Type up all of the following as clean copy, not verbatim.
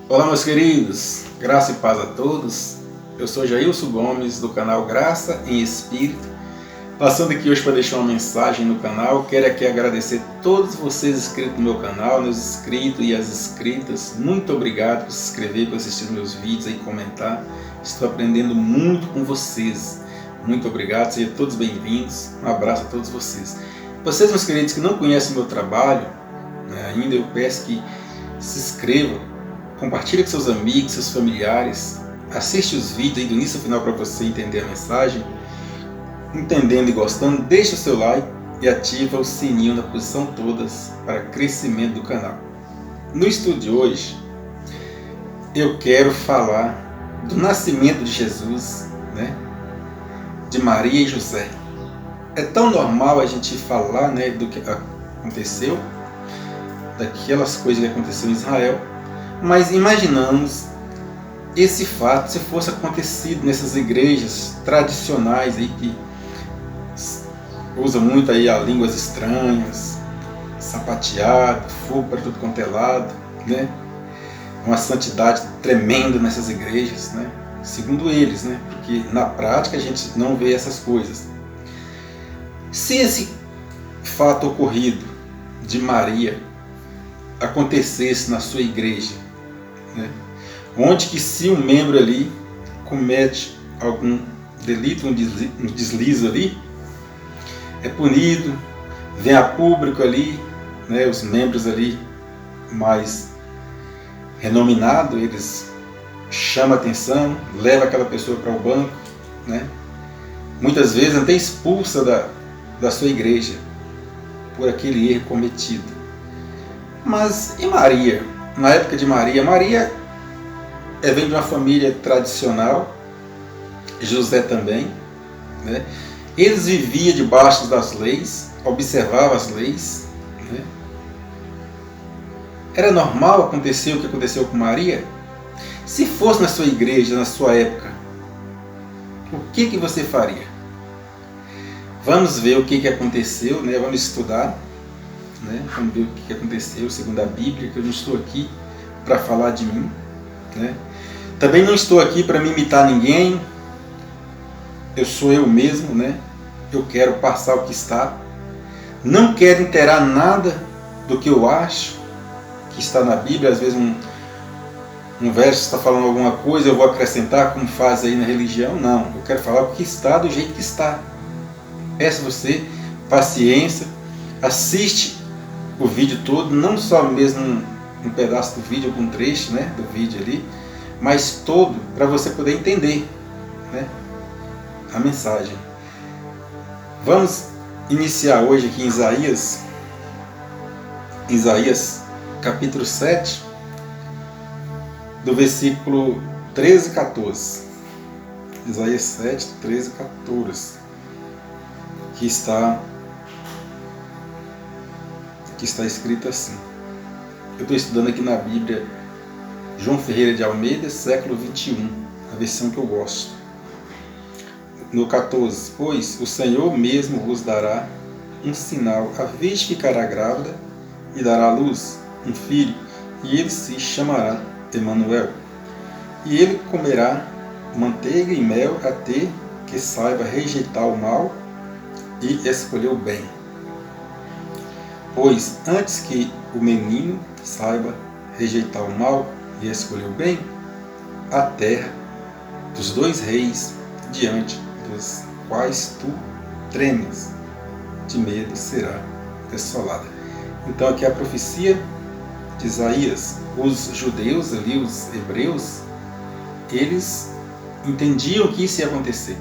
Olá, meus queridos, graça e paz a todos. Eu sou Jailson Gomes, do canal Graça em Espírito, passando aqui hoje para deixar uma mensagem no canal. Quero aqui agradecer a todos vocês inscritos no meu canal, meus inscritos e as inscritas. Muito obrigado por se inscrever, por assistir meus vídeos e comentar. Estou aprendendo muito com vocês. Muito obrigado, sejam todos bem-vindos. Um abraço a todos vocês. Vocês, meus queridos, que não conhecem o meu trabalho, ainda eu peço que se inscrevam, compartilhe com seus amigos, seus familiares, assiste os vídeos aí do início ao final para você entender a mensagem. Entendendo e gostando, deixa o seu like e ativa o sininho na posição todas para crescimento do canal. No estudo de hoje, eu quero falar do nascimento de Jesus, de Maria e José. É tão normal a gente falar do que aconteceu, daquelas coisas que aconteceram em Israel, mas imaginamos esse fato se fosse acontecido nessas igrejas tradicionais aí que usam muito aí a línguas estranhas, sapateado, fogo para tudo quanto é lado, uma santidade tremenda nessas igrejas, segundo eles, porque na prática a gente não vê essas coisas. Se esse fato ocorrido de Maria acontecesse na sua igreja, onde que se um membro ali comete algum delito, um deslize ali, é punido, vem a público ali, os membros ali mais renominados, eles chamam a atenção, levam aquela pessoa para o banco, muitas vezes até expulsa da sua igreja por aquele erro cometido. Mas e Maria? Na época de Maria, vem de uma família tradicional, José também, Eles viviam debaixo das leis, observavam as leis, Era normal acontecer o que aconteceu com Maria? Se fosse na sua igreja, na sua época, o que você faria? Vamos ver o que aconteceu, vamos estudar, vamos ver o que aconteceu segundo a Bíblia, que eu não estou aqui para falar de mim, Também não estou aqui para me imitar ninguém, eu sou eu mesmo, Eu quero passar o que está, não quero inteirar nada do que eu acho que está na Bíblia. Às vezes um verso está falando alguma coisa, eu vou acrescentar como faz aí na religião. Não, eu quero falar o que está do jeito que está. Peço a você paciência, assiste o vídeo todo, não só mesmo um pedaço do vídeo, algum trecho do vídeo ali, mas todo, para você poder entender a mensagem. Vamos iniciar hoje aqui em Isaías capítulo 7, do versículo 13 e 14. Isaías 7, 13 e 14. Que está escrito assim. Eu estou estudando aqui na Bíblia João Ferreira de Almeida, século 21, a versão que eu gosto. No 14, pois o Senhor mesmo vos dará um sinal, a virgem ficará grávida e dará à luz um filho, e ele se chamará Emanuel. E ele comerá manteiga e mel até que saiba rejeitar o mal e escolher o bem. Pois antes que o menino saiba rejeitar o mal e escolher o bem, a terra dos dois reis diante dos quais tu tremes de medo será desolada. Então aqui é a profecia de Isaías. Os judeus ali, os hebreus, eles entendiam que isso ia acontecer,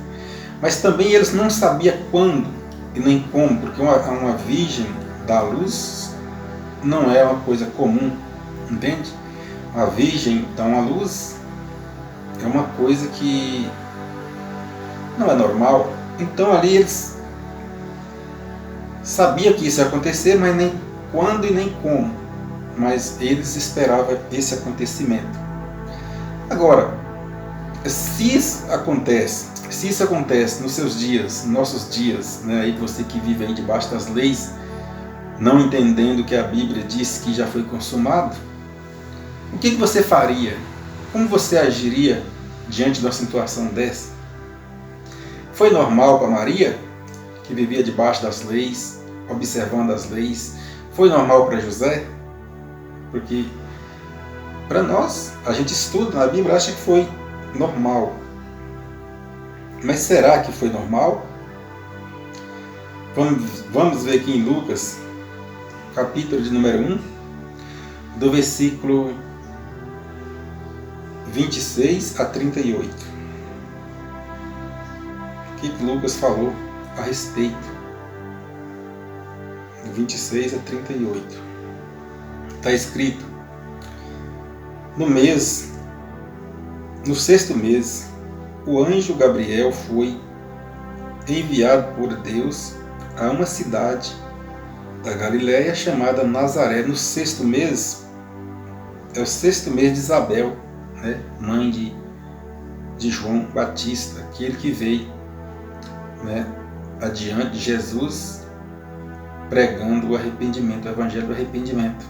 mas também eles não sabiam quando e nem como, porque uma virgem dar à luz não é uma coisa comum, entende? Uma virgem dar uma luz é uma coisa que não é normal. Então ali eles sabiam que isso ia acontecer, mas nem quando e nem como. Mas eles esperavam esse acontecimento. Agora, se isso acontece nos seus dias, nos nossos dias, aí você que vive aí debaixo das leis, não entendendo que a Bíblia diz que já foi consumado, O que você faria? Como você agiria diante de uma situação dessa? Foi normal para Maria, que vivia debaixo das leis, observando as leis? Foi normal para José? Porque para nós, a gente estuda na Bíblia, acha que foi normal. Mas será que foi normal? Vamos ver aqui em Lucas, capítulo de número 1, do versículo 26 a 38. O que Lucas falou a respeito? Do 26 a 38. Está escrito: no sexto mês, o anjo Gabriel foi enviado por Deus a uma cidade da Galiléia chamada Nazaré. No sexto mês, é o sexto mês de Isabel, né? Mãe de João Batista, aquele que veio, né, adiante de Jesus, pregando o arrependimento, o evangelho do arrependimento.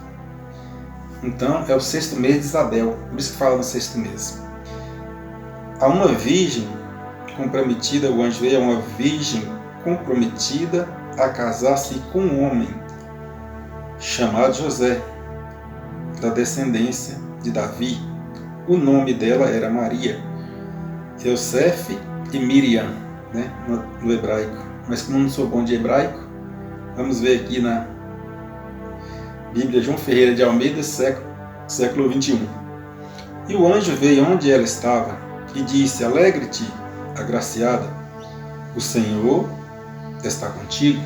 Então é o sexto mês de Isabel, por isso que fala no sexto mês. A uma virgem comprometida, o anjo veio a uma virgem comprometida a casar-se com um homem chamado José, da descendência de Davi. O nome dela era Maria, Eusef e Miriam, né, no hebraico. Mas como não sou bom de hebraico, vamos ver aqui na Bíblia João Ferreira de Almeida, século 21. E o anjo veio onde ela estava e disse: alegre-te, agraciada, o Senhor está contigo.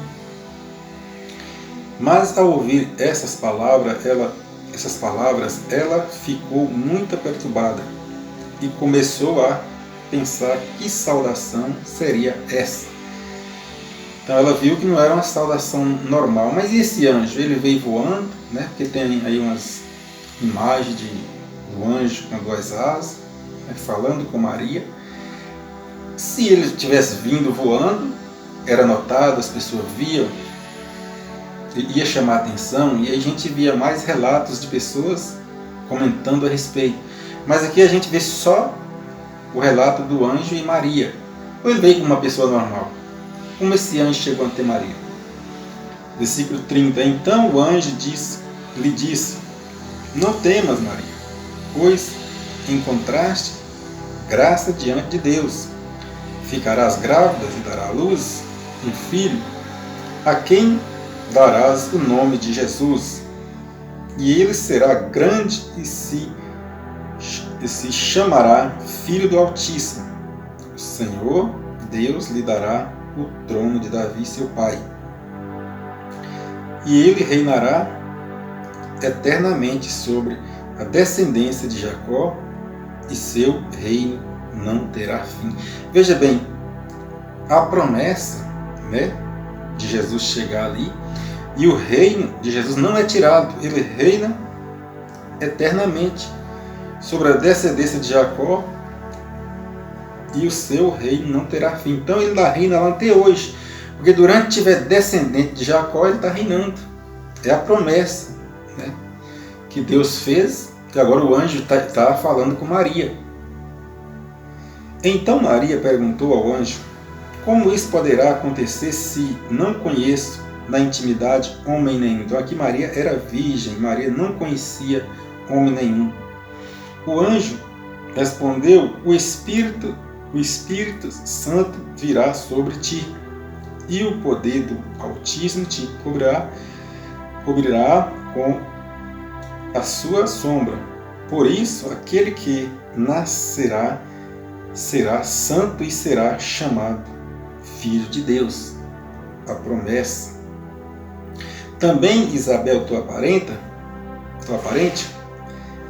Mas ao ouvir essas palavras, ela ficou muito perturbada e começou a pensar que saudação seria essa. Então ela viu que não era uma saudação normal. Mas e esse anjo? Ele veio voando, né? Porque tem aí umas imagens do anjo com duas asas, né, falando com Maria. Se ele tivesse vindo voando, era notado, as pessoas viam, ia chamar atenção, e a gente via mais relatos de pessoas comentando a respeito. Mas aqui a gente vê só o relato do anjo e Maria. Ou ele veio como uma pessoa normal? Como esse anjo chegou ante Maria? Versículo 30. Então o anjo lhe disse: não temas, Maria, pois encontraste graça diante de Deus. Ficarás grávida e darás à luz um filho, a quem darás o nome de Jesus. E ele será grande e se chamará Filho do Altíssimo. O Senhor Deus lhe dará o trono de Davi, seu pai. E ele reinará eternamente sobre a descendência de Jacó, e seu reino não terá fim. Veja bem, a promessa, né, de Jesus chegar ali, e o reino de Jesus não é tirado, ele reina eternamente sobre a descendência de Jacó, e o seu reino não terá fim. Então ele reina lá até hoje, porque durante que tiver descendente de Jacó, ele está reinando. É a promessa, né, que Deus fez, que agora o anjo está falando com Maria. Então Maria perguntou ao anjo: como isso poderá acontecer se não conheço na intimidade homem nenhum? Então aqui Maria era virgem, Maria não conhecia homem nenhum. O anjo respondeu: o Espírito Santo virá sobre ti, e o poder do Altíssimo te cobrirá com a sua sombra. Por isso, aquele que nascerá será santo e será chamado Filho de Deus. A promessa. Também Isabel, tua parente,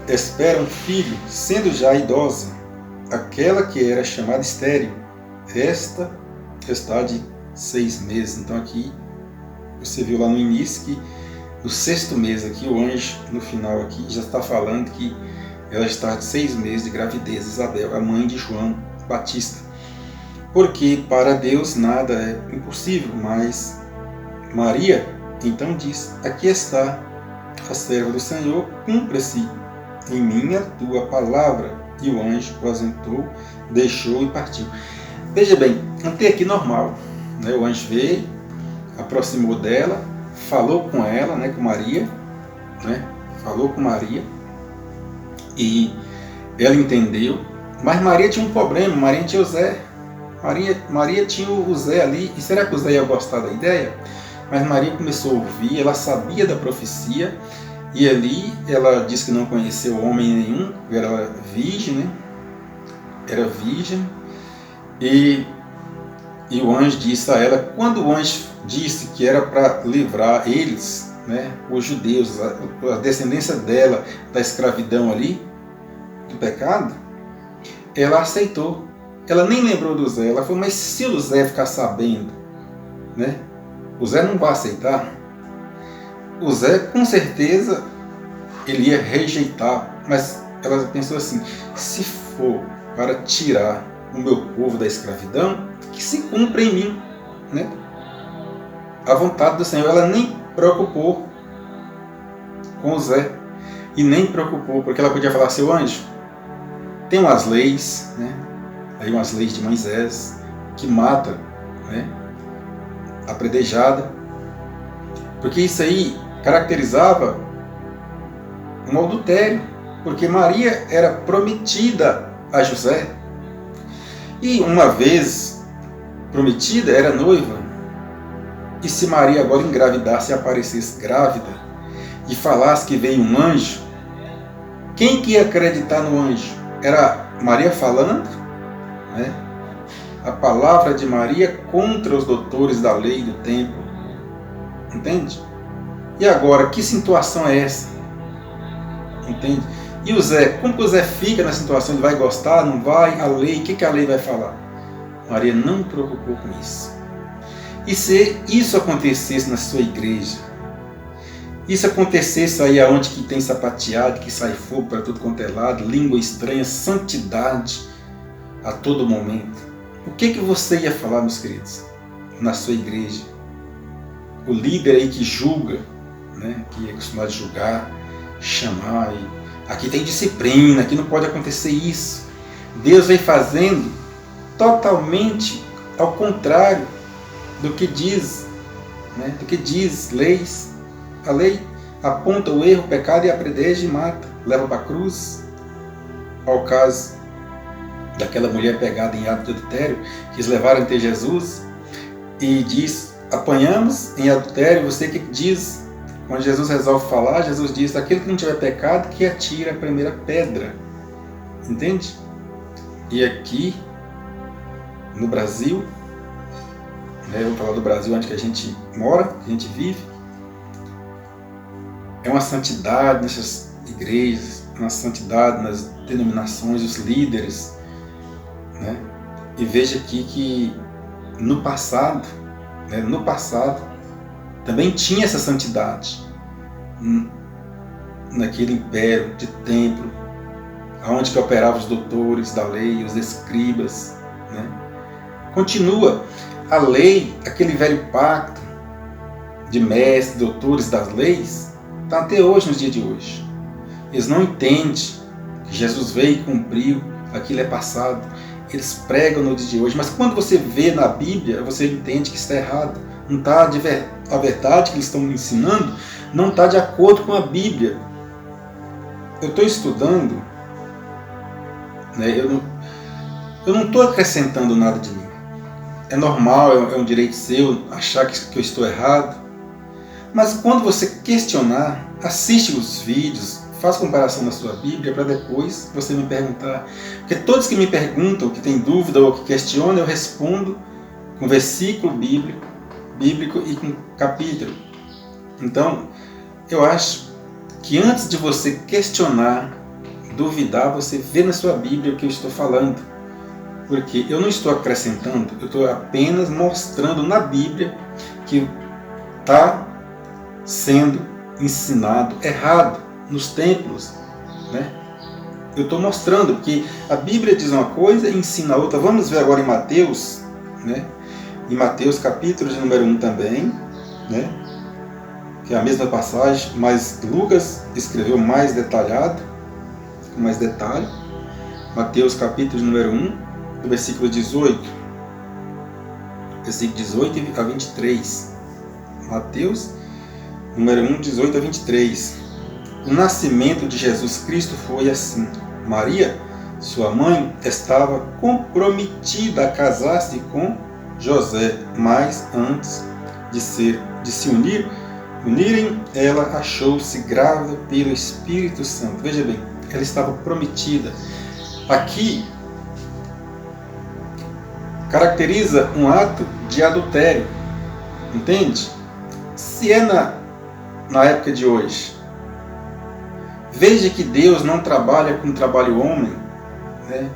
espera um filho, sendo já idosa, aquela que era chamada estéril. Esta está de 6 meses. Então aqui, você viu lá no início que no sexto mês aqui, o anjo, no final aqui, já está falando que ela está de 6 meses de gravidez, Isabel, a mãe de João Batista. Porque para Deus nada é impossível. Mas Maria então diz: aqui está a serva do Senhor, cumpra-se em mim a tua palavra. E o anjo aposentou, deixou e partiu. Veja bem, até aqui normal, né? O anjo veio, aproximou dela, falou com ela, né, com Maria, né? Falou com Maria e ela entendeu. Mas Maria tinha um problema, Maria tinha o Zé. Maria tinha o Zé ali, e será que o Zé ia gostar da ideia? Mas Maria começou a ouvir, ela sabia da profecia, e ali ela disse que não conheceu homem nenhum, era virgem, né? Era virgem, e o anjo disse a ela, quando o anjo disse que era para livrar eles, né, os judeus, a descendência dela, da escravidão ali, do pecado, ela aceitou. Ela nem lembrou do Zé. Ela falou, mas se o Zé ficar sabendo, né? O Zé não vai aceitar. O Zé, com certeza, ele ia rejeitar. Mas ela pensou assim, se for para tirar o meu povo da escravidão, que se cumpra em mim, né? A vontade do Senhor. Ela nem preocupou com o Zé. E nem preocupou, porque ela podia falar, seu anjo, tem umas leis, né? Aí umas leis de Moisés que mata, né, a predejada, porque isso aí caracterizava um adultério, porque Maria era prometida a José e uma vez prometida era noiva, e se Maria agora engravidasse e aparecesse grávida e falasse que veio um anjo, quem que ia acreditar no anjo? Era Maria falando? Né? A palavra de Maria contra os doutores da lei do templo. Entende? E agora, que situação é essa? Entende? E o Zé, como que o Zé fica na situação? Ele vai gostar, não vai? A lei, o que a lei vai falar? Maria não preocupou com isso. E se isso acontecesse na sua igreja, isso acontecesse aí aonde que tem sapateado, que sai fogo para tudo quanto é lado, língua estranha, santidade a todo momento, o que você ia falar, meus queridos, na sua igreja? O líder aí que julga, né, que é acostumado a julgar, chamar, e aqui tem disciplina, aqui não pode acontecer isso. Deus vem fazendo totalmente ao contrário do que diz, né, do que diz leis. A lei aponta o erro, o pecado e a predeja e mata, leva para a cruz. Ao caso daquela mulher pegada em ato de adultério, quis levar ante Jesus e diz, apanhamos em adultério, você que diz? Quando Jesus resolve falar, Jesus diz, aquele que não tiver pecado, que atire a primeira pedra. Entende? E aqui, no Brasil, né, eu vou falar do Brasil onde que a gente mora, que a gente vive, é uma santidade nessas igrejas, uma santidade nas denominações, os líderes, né? E veja aqui que no passado, né, também tinha essa santidade naquele império de templo, onde que operavam os doutores da lei, os escribas, né? Continua a lei, aquele velho pacto de mestres, doutores das leis, está até hoje, nos dias de hoje. Eles não entendem que Jesus veio e cumpriu, aquilo é passado. Eles pregam no dia de hoje, mas quando você vê na Bíblia, você entende que está errado. Não está a verdade que eles estão ensinando não está de acordo com a Bíblia. Eu estou estudando, né? Eu não estou acrescentando nada de mim. É normal, é um direito seu achar que eu estou errado. Mas quando você questionar, assiste os vídeos, faz comparação na sua Bíblia para depois você me perguntar. Porque todos que me perguntam, que têm dúvida ou que questionam, eu respondo com versículo bíblico e com capítulo. Então, eu acho que antes de você questionar, duvidar, você vê na sua Bíblia o que eu estou falando. Porque eu não estou acrescentando, eu estou apenas mostrando na Bíblia que está sendo ensinado errado nos templos, né? Eu estou mostrando que a Bíblia diz uma coisa e ensina outra. Vamos ver agora em Mateus, né? Em Mateus capítulo de número 1 também, né? Que é a mesma passagem, mas Lucas escreveu mais detalhado, com mais detalhe. Mateus capítulo número 1, do versículo 18. Versículo 18 a 23. Mateus número 1, 18 a 23. O nascimento de Jesus Cristo foi assim. Maria, sua mãe, estava comprometida a casar-se com José, mas antes de se unirem, ela achou-se grávida pelo Espírito Santo. Veja bem, ela estava prometida. Aqui caracteriza um ato de adultério, entende? Se é na época de hoje, veja que Deus não trabalha como trabalha o homem, né?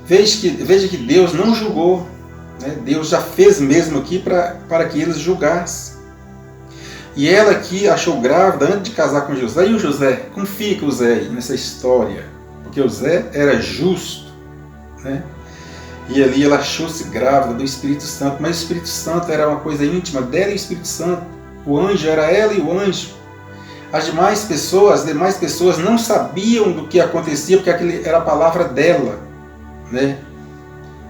Veja que Deus não julgou, né? Deus já fez mesmo aqui para que eles julgassem. E ela aqui achou grávida antes de casar com José. E o José, como fica o Zé aí nessa história? Porque o Zé era justo, né? E ali ela achou-se grávida do Espírito Santo, mas o Espírito Santo era uma coisa íntima dela e o Espírito Santo. O anjo era ela e o anjo. As demais pessoas não sabiam do que acontecia, porque aquilo era a palavra dela, né?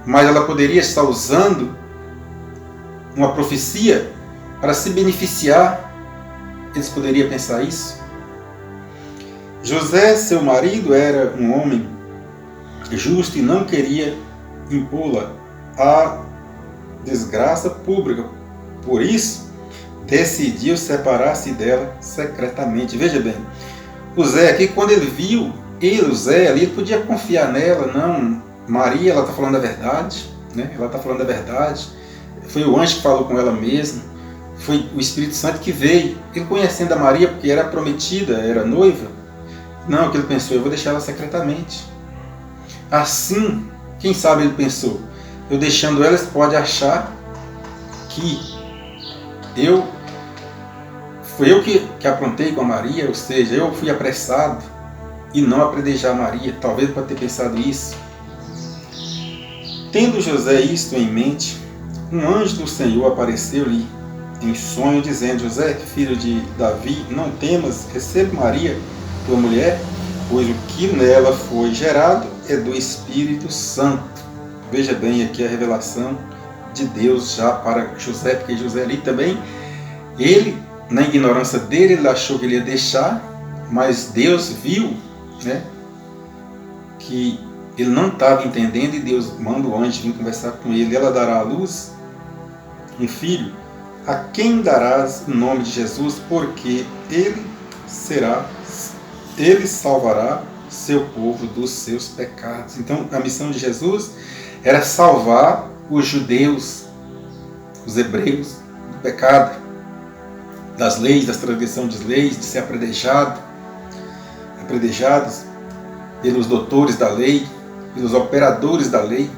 Mas ela poderia estar usando uma profecia para se beneficiar. Eles poderiam pensar isso. José, seu marido, era um homem justo e não queria impô-la à desgraça pública. Por isso, decidiu separar-se dela secretamente. Veja bem, o Zé aqui, quando ele viu, o Zé ali, ele podia confiar nela. Não, Maria, ela está falando a verdade, né? Ela está falando a verdade. Foi o anjo que falou com ela mesmo. Foi o Espírito Santo que veio. Ele conhecendo a Maria, porque era prometida, era noiva. Não, o que ele pensou, eu vou deixar ela secretamente. Assim, quem sabe ele pensou, eu deixando ela, pode achar que fui eu que aprontei com a Maria, ou seja, eu fui apressado e não apredejar a Maria. Talvez pode ter pensado isso. Tendo José isto em mente, um anjo do Senhor apareceu-lhe em sonho, dizendo: José, filho de Davi, não temas, recebe Maria, tua mulher, pois o que nela foi gerado é do Espírito Santo. Veja bem aqui a revelação de Deus já para José, porque José ali também, ele, na ignorância dele, ele achou que ele ia deixar, mas Deus viu, né, que ele não estava entendendo, e Deus manda o anjo vir conversar com ele. Ela dará à luz um filho, a quem darás o nome de Jesus, porque ele salvará seu povo dos seus pecados. Então, a missão de Jesus era salvar os judeus, os hebreus, do pecado, das leis, das transgressões de leis, de ser apredejados pelos doutores da lei, pelos operadores da lei.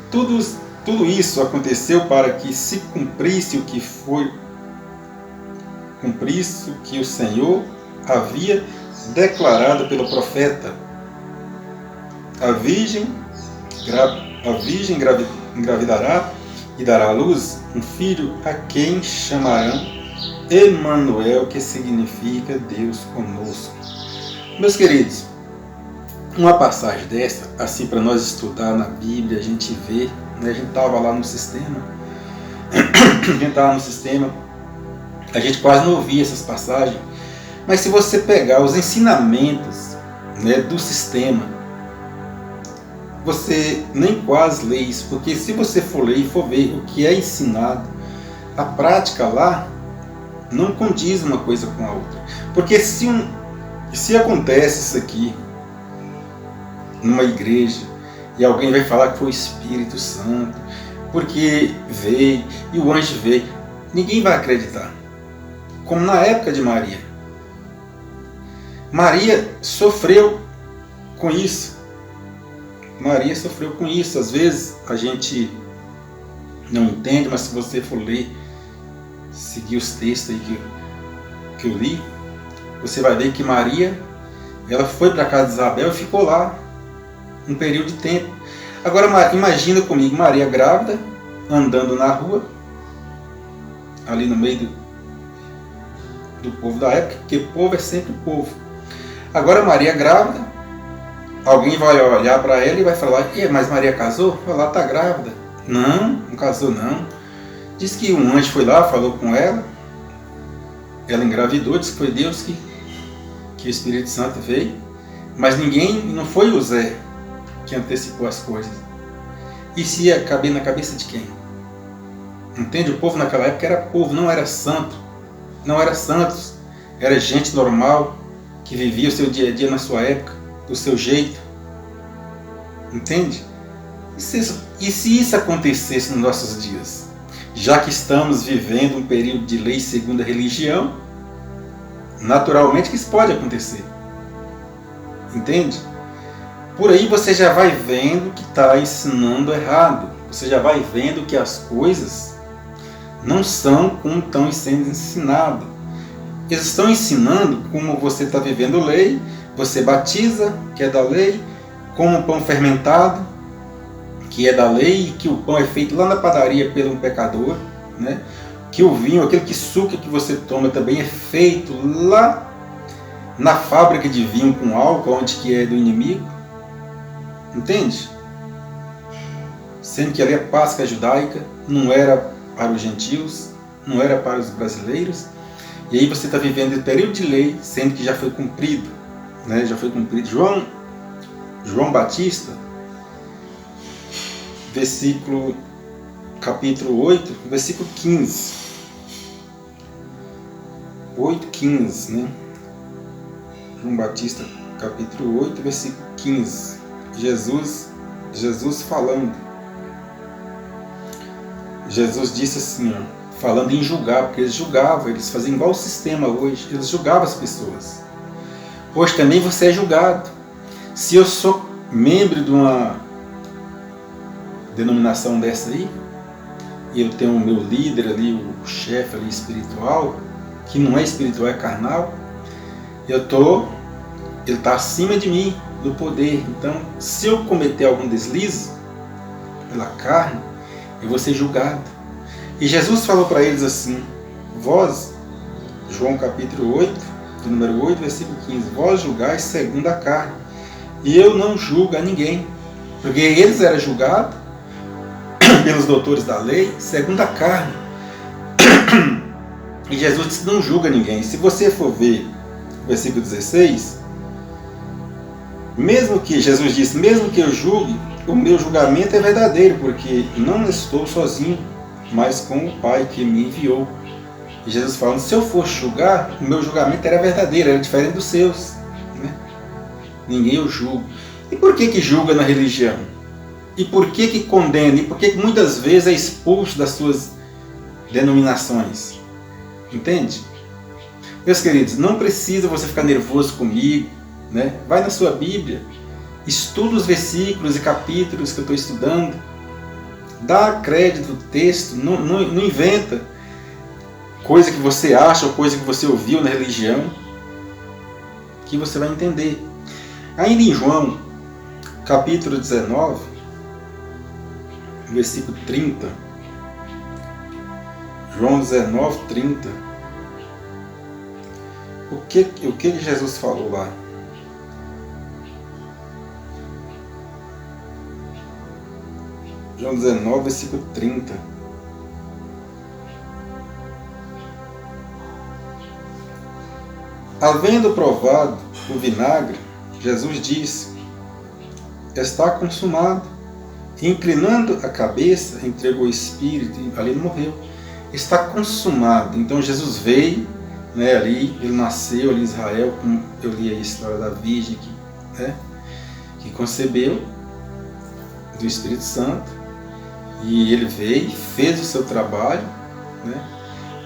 Tudo isso aconteceu para que se cumprisse o que o Senhor havia declarado pelo profeta. A virgem engravidará e dará à luz um filho, a quem chamarão Emanuel, que significa Deus conosco. Meus queridos, uma passagem dessa, assim, para nós estudar na Bíblia, a gente vê, né, a gente estava lá no sistema, a gente quase não ouvia essas passagens, mas se você pegar os ensinamentos, né, do sistema, você nem quase lê isso, porque se você for ler e for ver o que é ensinado, a prática lá não condiz uma coisa com a outra. Porque se acontece isso aqui numa igreja e alguém vai falar que foi o Espírito Santo, porque veio e o anjo veio, ninguém vai acreditar. Como na época de Maria. Maria sofreu com isso. Às vezes a gente não entende, mas se você for ler, seguir os textos aí que eu li, você vai ver que Maria, ela foi para a casa de Isabel e ficou lá um período de tempo. Agora imagina comigo, Maria grávida, andando na rua, ali no meio do povo da época, porque povo é sempre povo. Agora Maria grávida, Alguém vai olhar para ela e vai falar: mas Maria casou? Ela está grávida. Não, não casou não. Diz que um anjo foi lá, falou com ela. Ela engravidou, disse que foi Deus que o Espírito Santo veio. Mas não foi o Zé que antecipou as coisas. Isso ia caber na cabeça de quem? Entende? O povo naquela época era povo, não era santo. Não era santos. Era gente normal que vivia o seu dia a dia na sua época, do seu jeito. Entende? E se isso acontecesse nos nossos dias? Já que estamos vivendo um período de lei segundo a religião, naturalmente que isso pode acontecer. Entende? Por aí você já vai vendo que está ensinando errado. Você já vai vendo que as coisas não são como estão sendo ensinadas. Eles estão ensinando como você está vivendo lei, você batiza, que é da lei, como o pão fermentado, que é da lei, e que o pão é feito lá na padaria por um pecador, né? Que o vinho, aquele que suco que você toma também é feito lá na fábrica de vinho com álcool, onde que é do inimigo. Entende? Sendo que ali a Páscoa judaica não era para os gentios, não era para os brasileiros. E aí você está vivendo o período de lei, sendo que já foi cumprido, né? Já foi cumprido. João Batista, capítulo 8, versículo 15. 8:15, né? João Batista, capítulo 8, versículo 15. Jesus falando. Jesus disse assim, falando em julgar, porque eles julgavam, eles faziam igual o sistema hoje, eles julgavam as pessoas. Hoje também você é julgado. Se eu sou membro de uma denominação dessa aí, e eu tenho o meu líder ali, o chefe ali espiritual, que não é espiritual, é carnal, ele está acima de mim, do poder. Então, se eu cometer algum deslize pela carne, eu vou ser julgado. E Jesus falou para eles assim, vós, João capítulo 8, do número 8, versículo 15, vós julgais segundo a carne, e eu não julgo a ninguém, porque eles eram julgados pelos doutores da lei, segundo a carne. E Jesus disse, não julga ninguém. Se você for ver o versículo 16, Jesus disse, mesmo que eu julgue, o meu julgamento é verdadeiro, porque não estou sozinho, mas com o Pai que me enviou. E Jesus falando, se eu fosse julgar, o meu julgamento era verdadeiro, era diferente dos seus, né? Ninguém eu julgo. E por que julga na religião? E por que condena? E por que muitas vezes é expulso das suas denominações? Entende? Meus queridos, não precisa você ficar nervoso comigo, né? Vai na sua Bíblia, estuda os versículos e capítulos que eu estou estudando, dá crédito ao texto, não inventa coisa que você acha ou coisa que você ouviu na religião, que você vai entender. Ainda em João, capítulo 19, versículo 30, João 19, 30, o que Jesus falou lá? João 19, versículo 30. Havendo provado o vinagre, Jesus disse, está consumado. E inclinando a cabeça, entregou o Espírito e ali morreu. Está consumado. Então Jesus veio, né, ali, ele nasceu ali em Israel, como eu li a história da Virgem que concebeu do Espírito Santo. E ele veio, fez o seu trabalho, né,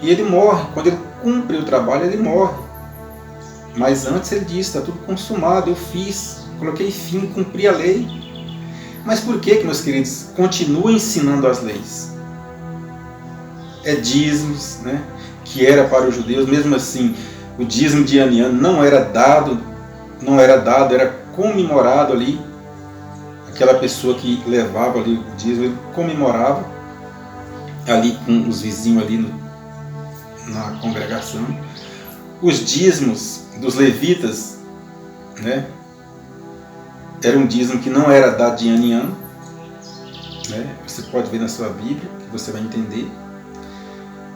e ele morre. Quando ele cumpre o trabalho, ele morre. Mas antes ele disse, está tudo consumado, eu fiz, coloquei fim, cumpri a lei. Mas por que, meus queridos, continua ensinando as leis? É dízimos, né, que era para os judeus, mesmo assim, o dízimo de ano em ano não era dado, era comemorado ali. Aquela pessoa que levava ali o dízimo, ele comemorava ali com os vizinhos ali na congregação. Os dízimos dos levitas, né, era um dízimo que não era dado de ano em ano, né? Você pode ver na sua Bíblia, que você vai entender.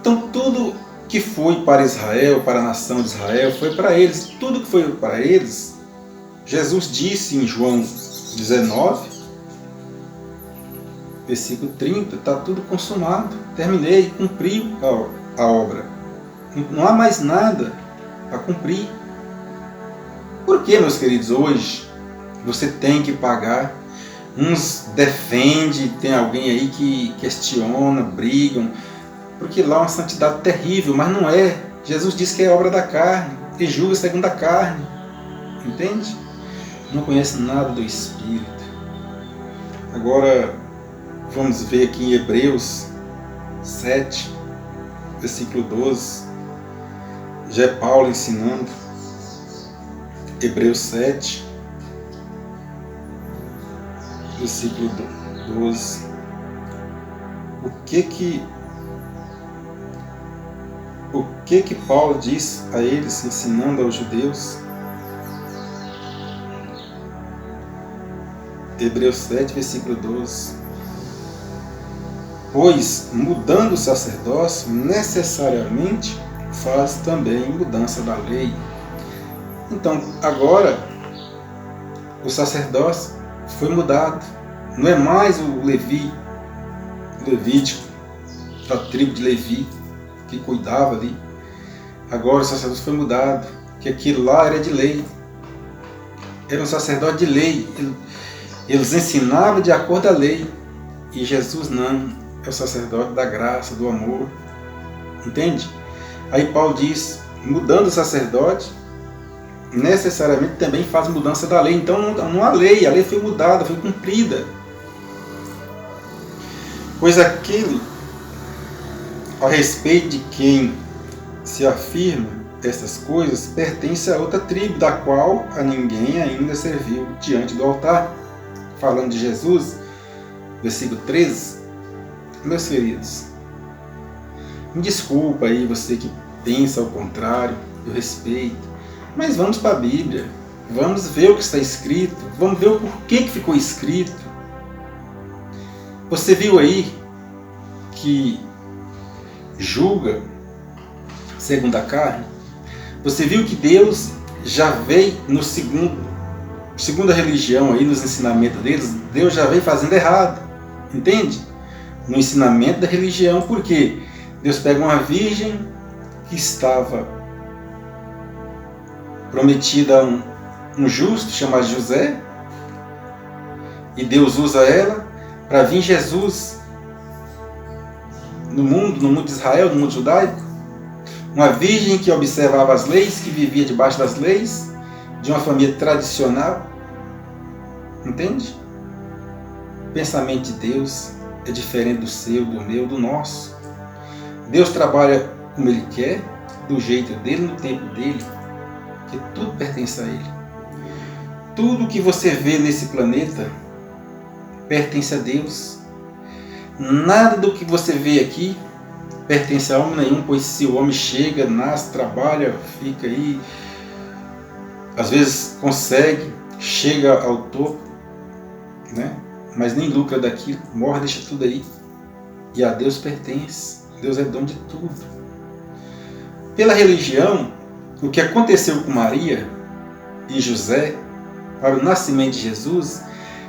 Então tudo que foi para Israel, para a nação de Israel, foi para eles. Tudo que foi para eles, Jesus disse em João 19, versículo 30, está tudo consumado, terminei, cumpri a obra. Não há mais nada a cumprir. Por que, meus queridos, hoje você tem que pagar? Uns defendem, tem alguém aí que questiona, brigam, porque lá é uma santidade terrível, mas não é. Jesus disse que é obra da carne, que julga segundo a carne. Entende? Não conhece nada do Espírito. Agora, vamos ver aqui em Hebreus 7, versículo 12. Já é Paulo ensinando. Hebreus 7, versículo 12. O que Paulo diz a eles, ensinando aos judeus? Hebreus 7, versículo 12. Pois, mudando o sacerdócio, necessariamente faz também mudança da lei. Então, agora, o sacerdócio foi mudado. Não é mais o levítico, da tribo de Levi, que cuidava ali. Agora o sacerdócio foi mudado, que aquilo lá era de lei. Era um sacerdote de lei. Eles ensinavam de acordo à lei. E Jesus não, é o sacerdote da graça, do amor. Entende? Aí Paulo diz, mudando o sacerdote, necessariamente também faz mudança da lei. Então não há lei, a lei foi mudada, foi cumprida. Pois aquele a respeito de quem se afirma essas coisas pertence a outra tribo, da qual a ninguém ainda serviu diante do altar. Falando de Jesus, versículo 13, meus queridos, me desculpa aí você que pensa ao contrário, eu respeito, mas vamos para a Bíblia, vamos ver o que está escrito, vamos ver o porquê que ficou escrito. Você viu aí que julga segundo a carne? Você viu que Deus já veio no segunda religião aí, nos ensinamentos deles, Deus já veio fazendo errado, entende? No ensinamento da religião, porque Deus pega uma virgem que estava prometida a um justo chamado José, e Deus usa ela para vir Jesus no mundo de Israel, no mundo judaico. Uma virgem que observava as leis, que vivia debaixo das leis, de uma família tradicional. Entende? O pensamento de Deus é diferente do seu, do meu, do nosso. Deus trabalha como Ele quer, do jeito dele, no tempo dele, que tudo pertence a Ele. Tudo que você vê nesse planeta pertence a Deus. Nada do que você vê aqui pertence a homem nenhum, pois se o homem chega, nasce, trabalha, fica aí, às vezes consegue, chega ao topo, né? Mas nem lucra daquilo, morre, deixa tudo aí. E a Deus pertence. Deus é dono de tudo. Pela religião, o que aconteceu com Maria e José para o nascimento de Jesus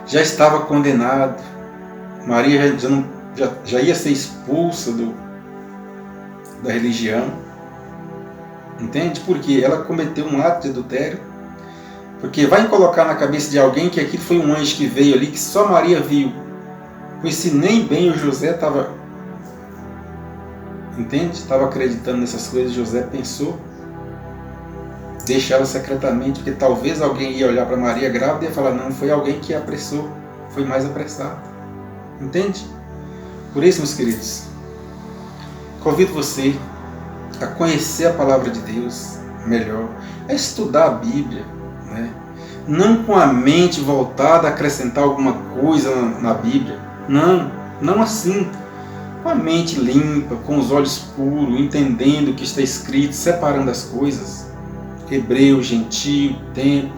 já estava condenado. Maria já ia ser expulsa da religião. Entende? Porque ela cometeu um ato de adultério. Porque vai colocar na cabeça de alguém que aquilo foi um anjo que veio ali, que só Maria viu. Pois se nem bem o José estava, entende? Estava acreditando nessas coisas, José pensou deixar ela secretamente, porque talvez alguém ia olhar para Maria grávida e ia falar, não, foi alguém que apressou, foi mais apressado. Entende? Por isso, meus queridos, convido você a conhecer a palavra de Deus melhor, a estudar a Bíblia, né? Não com a mente voltada a acrescentar alguma coisa na Bíblia, não assim, com a mente limpa, com os olhos puros, entendendo o que está escrito, separando as coisas, hebreu, gentio, tempo,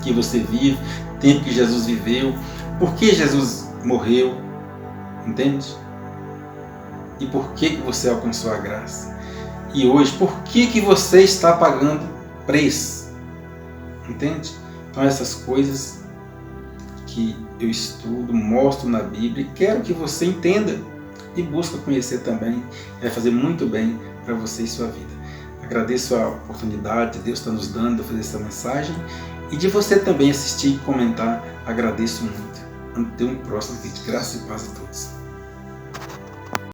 que você vive, tempo que Jesus viveu, por que Jesus morreu, entende? E por que você alcançou a graça? E hoje, por que você está pagando preço? Entende? Então essas coisas que eu estudo, mostro na Bíblia e quero que você entenda e busque conhecer também. Vai fazer muito bem para você e sua vida. Agradeço a oportunidade que Deus está nos dando de fazer essa mensagem e de você também assistir e comentar. Agradeço muito. Até um próximo vídeo. Graça e paz a todos.